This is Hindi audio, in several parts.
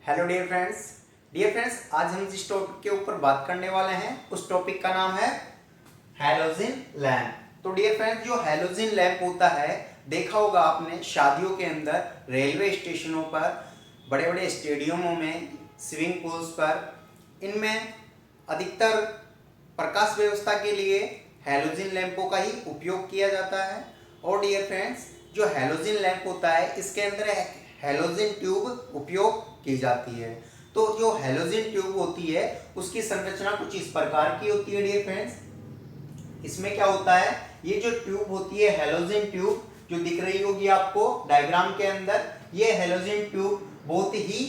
हेलो डियर फ्रेंड्स आज हम जिस टॉपिक के ऊपर बात करने वाले हैं उस टॉपिक का नाम है हैलोजन लैंप। तो डियर फ्रेंड्स, जो हैलोजन लैंप होता है, देखा होगा आपने शादियों के अंदर, रेलवे स्टेशनों पर, बड़े बड़े स्टेडियमों में, स्विमिंग पूल्स पर, इनमें अधिकतर प्रकाश व्यवस्था के लिए हैलोजन लैंपों का ही उपयोग किया जाता है। और डियर फ्रेंड्स, जो हैलोजन लैंप होता है इसके अंदर हैलोजन ट्यूब उपयोग की जाती है। तो जो हैलोजन ट्यूब होती है उसकी संरचना कुछ इस प्रकार की होती है डियर फ्रेंड्स। इसमें क्या होता है, ये जो ट्यूब होती है हैलोजन ट्यूब जो दिख रही होगी आपको डायग्राम के अंदर, ये हैलोजन ट्यूब बहुत ही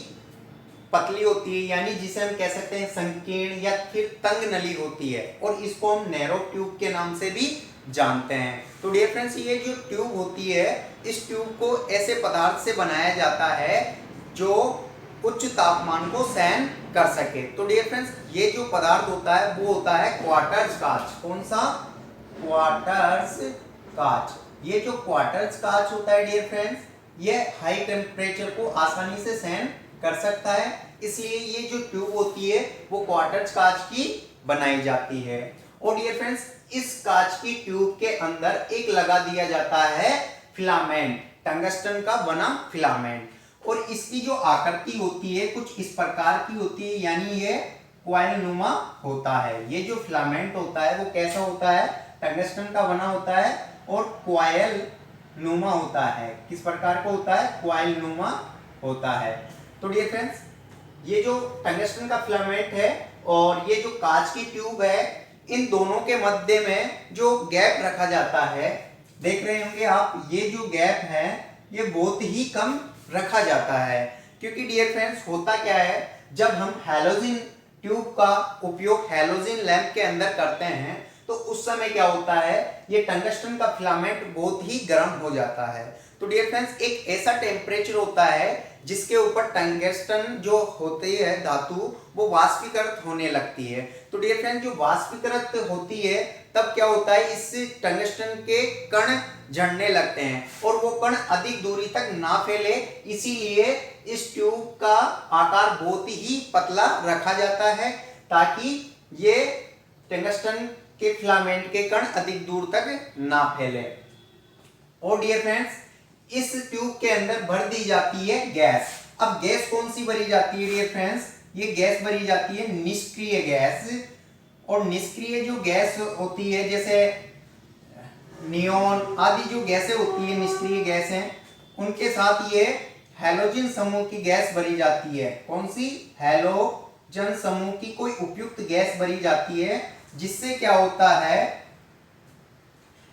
पतली होती है, यानी जिसे हम कह सकते हैं संकीर्ण या फिर तंग नली होती है, और इसको हम नैरो ट्यूब के नाम से भी जानते हैं। तो डियर फ्रेंड्स, ये जो ट्यूब होती है, इस ट्यूब को ऐसे पदार्थ से बनाया जाता है जो उच्च तापमान को सहन कर सके। तो डियर फ्रेंड्स, ये जो पदार्थ होता है वो होता है क्वार्टर्स कांच। कौन सा? क्वार्टर्स कांच। ये जो क्वार्टर्स कांच होता है डियर फ्रेंड्स, ये हाई टेम्परेचर को आसानी से सहन कर सकता है, इसलिए ये जो ट्यूब होती है वो क्वार्टर्स कांच की बनाई जाती है। और डियर फ्रेंड्स, इस कांच की ट्यूब के अंदर एक लगा दिया जाता है फिलामेंट, टंगस्टन का बना फिलामेंट, और इसकी जो आकृति होती है कुछ इस प्रकार की होती है, यानी ये क्वाइल नुमा होता है। ये जो फिलामेंट होता है वो कैसा होता है? टंगस्टन का बना होता है और क्वाइल नुमा होता है। किस प्रकार का होता है? क्वाइल नुमा होता है। तो डियर फ्रेंड्स, ये जो टंगस्टन का फिलामेंट है और ये जो कांच की ट्यूब है, इन दोनों के मध्य में जो गैप रखा जाता है, देख रहे होंगे आप, ये जो गैप है ये बहुत ही कम रखा जाता है, क्योंकि डियर फ्रेंड्स होता क्या है, जब हम हैलोजन ट्यूब का उपयोग हैलोजन लैंप के अंदर करते हैं तो उस समय क्या होता है, ये टंगस्टन का फिलामेंट बहुत ही गर्म हो जाता है। तो डियर फ्रेंड्स, एक ऐसा टेम्परेचर होता है जिसके ऊपर टंगस्टन जो होती है धातु, वो वाष्पीकृत होने लगती है। तो डियर फ्रेंड्स, जो वाष्पीकृत होती है तब क्या होता है, इससे टंगस्टन के कण झड़ने लगते हैं और वो कण अधिक दूरी तक ना फैले, इसीलिए इस ट्यूब का आकार बहुत ही पतला रखा जाता है ताकि ये टंगस्टन के फिलामेंट के कण अधिक दूर तक ना फैले। और डियर फ्रेंड्स, इस ट्यूब के अंदर भर दी जाती है गैस। अब गैस कौन सी भरी जाती है डियर फ्रेंड्स? ये गैस भरी जाती है निष्क्रिय गैस। और निष्क्रिय जो गैस होती है, जैसे नियोन आदि जो गैसें होती है, निष्क्रिय गैस हैं, उनके साथ ये हैलोजन समूह की गैस भरी जाती है। कौन सी? हैलोजन समूह की कोई उपयुक्त गैस भरी जाती है, जिससे क्या होता है,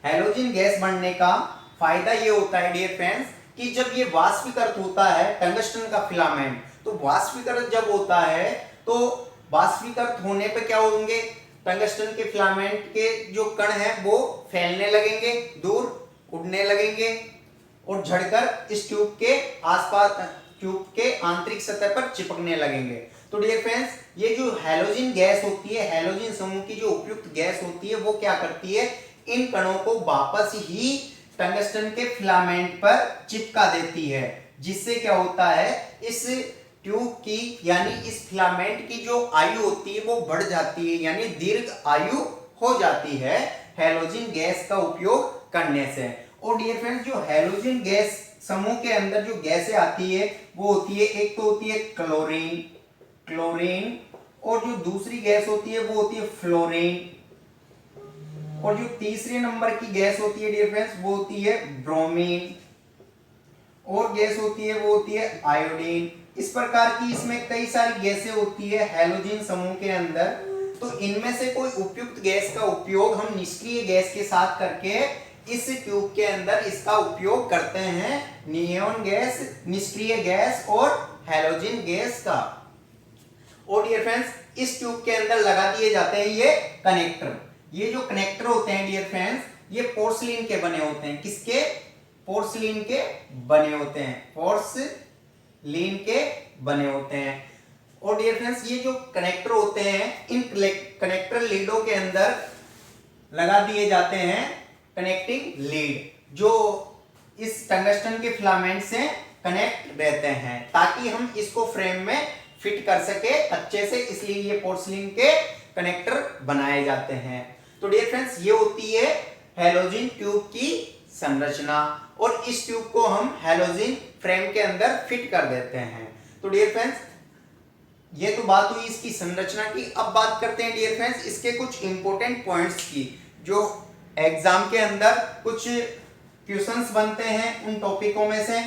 हैलोजन गैस बनने का फायदा ये होता है डियर फ्रेंड्स कि जब ये वाष्पीकृत होता है टंगस्टन का फिलामेंट, तो वाष्पीकृत जब होता है तो वाष्पीकृत होने पे क्या होंगे, टंगस्टन के फिलामेंट के जो कण हैं वो फैलने लगेंगे, दूर उड़ने लगेंगे और झड़कर इस ट्यूब के आसपास, ट्यूब के आंतरिक सतह पर चिपकने लगेंगे। तो डियर फ्रेंड्स, ये जो हैलोजन गैस होती है, हैलोजन समूह की जो उपयुक्त गैस होती है, वो क्या करती है, इन कणों को वापस ही टंगस्टन के फिलामेंट पर चिपका देती है, जिससे क्या होता है, इस ट्यूब की यानी इस फिलामेंट की जो आयु होती है वो बढ़ जाती है, यानी दीर्घ आयु हो जाती है हैलोजन गैस का उपयोग करने से। और डियर फ्रेंड्स, जो हैलोजन गैस समूह के अंदर जो गैसें आती है वो होती है, एक तो होती है क्लोरीन, और जो दूसरी गैस होती है वो होती है फ्लोरीन, और जो तीसरे नंबर की गैस होती है डियर फ्रेंड्स वो होती है ब्रोमीन, और गैस होती है वो होती है आयोडीन। इस प्रकार की इसमें कई सारी गैसें होती है हैलोजन समूह के अंदर। तो इनमें से कोई उपयुक्त गैस का उपयोग हम निष्क्रिय गैस के साथ करके इस ट्यूब के अंदर इसका उपयोग करते हैं, नियोन गैस, निष्क्रिय गैस और हैलोजन गैस का। और डियर फ्रेंड्स, इस ट्यूब के अंदर लगा दिए जाते हैं ये कनेक्टर। ये जो कनेक्टर होते हैं डियर फ्रेंड्स, ये पोर्सिलीन के बने होते हैं। किसके? पोर्सिलीन के बने होते हैं, पोर्सिलीन के बने होते हैं। और डियर फ्रेंड्स, ये जो कनेक्टर होते हैं, इन कनेक्टर लीडों के अंदर लगा दिए जाते हैं कनेक्टिंग लीड, जो इस टंगस्टन के फिलामेंट से कनेक्ट रहते हैं ताकि हम इसको फ्रेम में फिट कर सके अच्छे से, इसलिए ये पोर्सिलिन के कनेक्टर बनाए जाते हैं। तो डियर फ्रेंड्स, ये होती है हैलोजन ट्यूब की संरचना और इस ट्यूब को हम हैलोजन फ्रेम के अंदर फिट कर देते हैं। तो डियर फ्रेंड्स, ये तो बात हुई इसकी संरचना की। अब बात करते हैं डियर फ्रेंड्स इसके कुछ इंपॉर्टेंट पॉइंट्स की, जो एग्जाम के अंदर कुछ क्वेश्चंस बनते हैं उन टॉपिकों में से।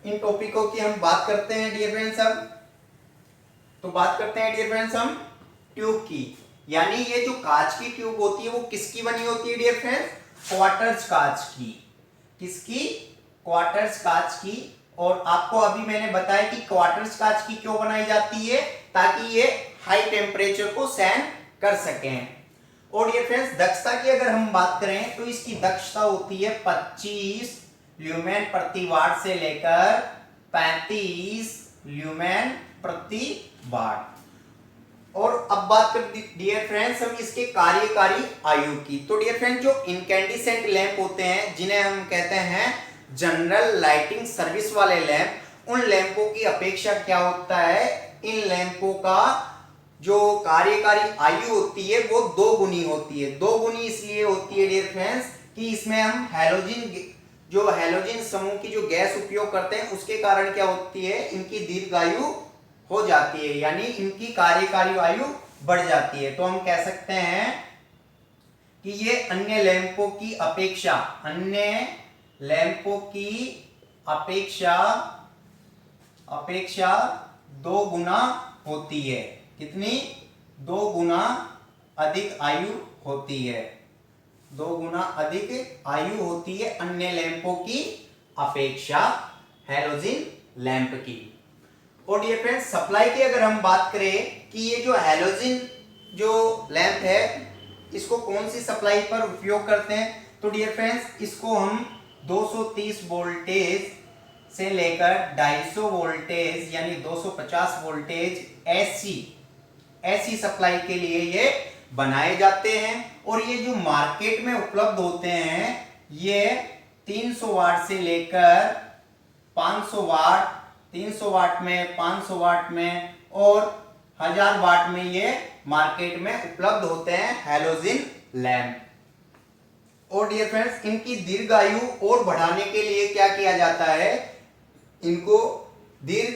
इन टॉपिकों की हम बात करते हैं डियर फ्रेंड्स। अब तो बात करते हैं डियर फ्रेंड्स हम ट्यूब की, यानी ये जो कांच की ट्यूब होती है वो किसकी बनी होती है डियर फ्रेंड्स? क्वार्टर्स कांच की। किसकी? क्वार्टर्स कांच की। और आपको अभी मैंने बताया कि क्वार्टर्स कांच की क्यों बनाई जाती है, ताकि ये हाई टेम्परेचर को सहन कर सकें। और डियर फ्रेंड्स, दक्षता की अगर हम बात करें तो इसकी दक्षता होती है 25 ल्यूमेन प्रति वाट से लेकर 35 ल्यूमेन प्रति वाट। और अब बात कर डियर फ्रेंड्स हम इसके कार्यकारी आयु की। तो डियर फ्रेंड्स, जो इनकैंडिसेंट लैंप होते हैं जिन्हें हम कहते हैं जनरल लाइटिंग सर्विस वाले लैंप, उन लैंपों की अपेक्षा क्या होता है, इन लैंपों का जो कार्यकारी आयु होती है वो 2 गुनी होती है। 2 गुनी इसलिए होती है डियर फ्रेंड्स कि इसमें हम हैलोजन समूह की जो गैस उपयोग करते हैं उसके कारण क्या होती है, इनकी दीर्घायु हो जाती है, यानी इनकी कार्यकारी आयु बढ़ जाती है। तो हम कह सकते हैं कि ये अन्य लैंपों की अपेक्षा 2 गुना होती है। कितनी? 2 गुना अधिक आयु होती है। 2 गुना अधिक आयु होती है अन्य लैंपों की अपेक्षा हैलोजन लैंप की। और डियर फ्रेंड्स, सप्लाई की अगर हम बात करें कि ये जो हैलोजन जो लैंप है इसको कौन सी सप्लाई पर उपयोग करते हैं, तो डियर फ्रेंड्स इसको हम 230 वोल्टेज से लेकर 250 वोल्टेज यानी 250 वोल्टेज ऐसी सप्लाई के लिए ये बनाए जाते हैं। और ये जो मार्केट में उपलब्ध होते हैं ये 300 वाट से लेकर 500 वाट, 300 वाट में, 500 वाट में और 1000 वाट में ये मार्केट में उपलब्ध होते हैं हैलोजन लैंप। और डियर फ्रेंड्स, इनकी दीर्घायु और बढ़ाने के लिए क्या किया जाता है, इनको दीर्घ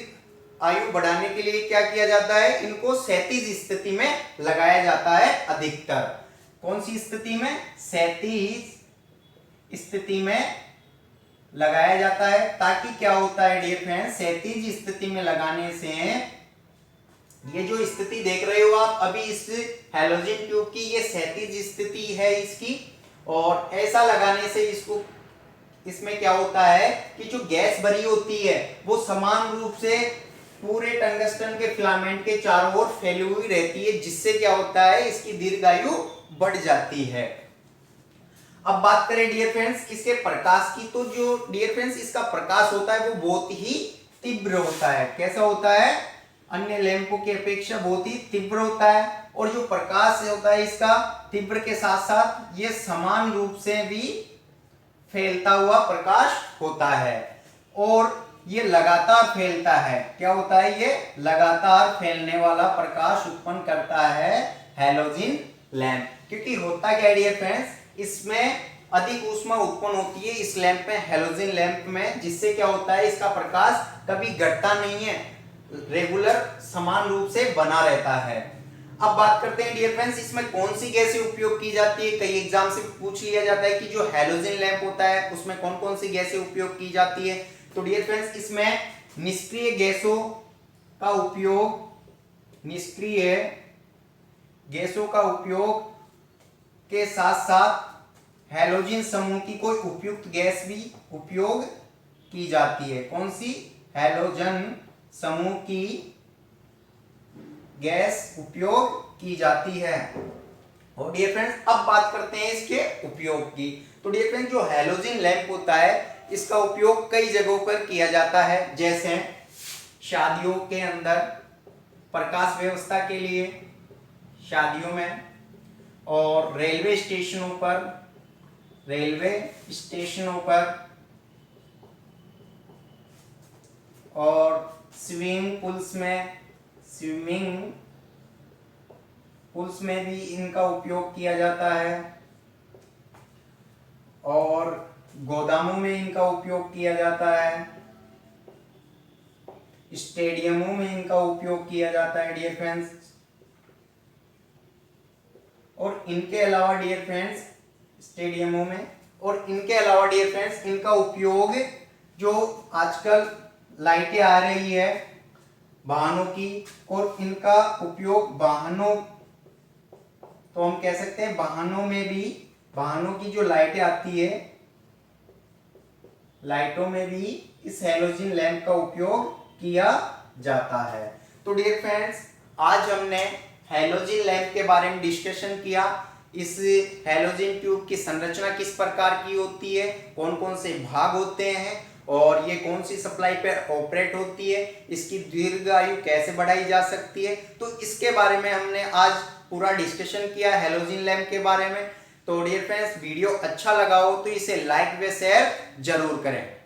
आयु बढ़ाने के लिए क्या किया जाता है, इनको क्षैतिज स्थिति में लगाया जाता है अधिकतर। कौन सी स्थिति में? क्षैतिज स्थिति में लगाया जाता है, ताकि क्या होता है डियर फ्रेंड्स, क्षैतिज स्थिति में लगाने से ये जो स्थिति देख रहे हो आप अभी इस हैलोजन ट्यूब की, ये क्षैतिज स्थिति है इसकी। और ऐसा लगाने से इसमें क्या होता है कि जो गैस भरी होती है वो समान रूप से पूरे टंगस्टन के फिलामेंट के चारों ओर फैली हुई रहती है, जिससे क्या होता है इसकी दीर्घायु बढ़ जाती है। अब बात करें डियर फ्रेंड्स इसके प्रकाश की, तो जो डियर फ्रेंड्स इसका प्रकाश होता है वो बहुत ही तीव्र होता है। कैसा होता है? अन्य लैंपों की अपेक्षा बहुत ही तीव्र होता है। और जो प्रकाश होता है इसका तीव्र के साथ साथ ये समान रूप से भी फैलता हुआ प्रकाश होता है और ये लगातार फैलता है। क्या होता है? ये लगातार फैलने वाला प्रकाश उत्पन्न करता है हैलोजन लैंप। क्योंकि होता क्या है डियर फ्रेंड्स, इसमें अधिक ऊष्मा उत्पन्न होती है इस लैंप में, हैलोजन लैंप में, जिससे क्या होता है इसका प्रकाश कभी घटता नहीं है, रेगुलर समान रूप से बना रहता है। अब बात करते हैं डियर फ्रेंड्स इसमें कौन सी गैसें उपयोग की जाती है। कई एग्जाम से पूछ लिया जाता है कि जो हैलोजन लैंप होता है उसमें कौन कौन सी गैसें उपयोग की जाती है। तो डियर फ्रेंड्स इसमें निष्क्रिय गैसों का उपयोग के साथ साथ हैलोजन समूह की कोई उपयुक्त गैस भी उपयोग की जाती है। कौन सी? हैलोजन समूह की गैस उपयोग की जाती है। और डियर फ्रेंड्स अब बात करते हैं इसके उपयोग की। तो डियर फ्रेंड्स जो हैलोजन लैंप होता है इसका उपयोग कई जगहों पर किया जाता है, जैसे शादियों के अंदर प्रकाश व्यवस्था के लिए, शादियों में, और रेलवे स्टेशनों पर और स्विमिंग पुल्स में भी इनका उपयोग किया जाता है और गोदामों में इनका उपयोग किया जाता है, स्टेडियमों में इनका उपयोग किया जाता है डियर फ्रेंड्स। और इनके अलावा डियर फ्रेंड्स स्टेडियमों में और इनके अलावा डियर फ्रेंड्स इनका उपयोग जो आजकल लाइटें आ रही है वाहनों की, और इनका उपयोग वाहनों, तो हम कह सकते हैं वाहनों में भी, वाहनों की जो लाइटें आती है लाइटों में भी इस हैलोजन लैंप का उपयोग किया जाता है। तो डियर फ्रेंड्स आज हमने हैलोजन लैंप के बारे में डिस्कशन किया। इस हैलोजन ट्यूब की संरचना किस प्रकार की होती है, कौन कौन से भाग होते हैं और ये कौन सी सप्लाई पर ऑपरेट होती है, इसकी दीर्घ आयु कैसे बढ़ाई जा सकती है, तो इसके बारे में हमने आज पूरा डिस्कशन किया हैलोजन लैंप के बारे में। तो डियर फ्रेंड्स वीडियो अच्छा लगा हो तो इसे लाइक व शेयर जरूर करें।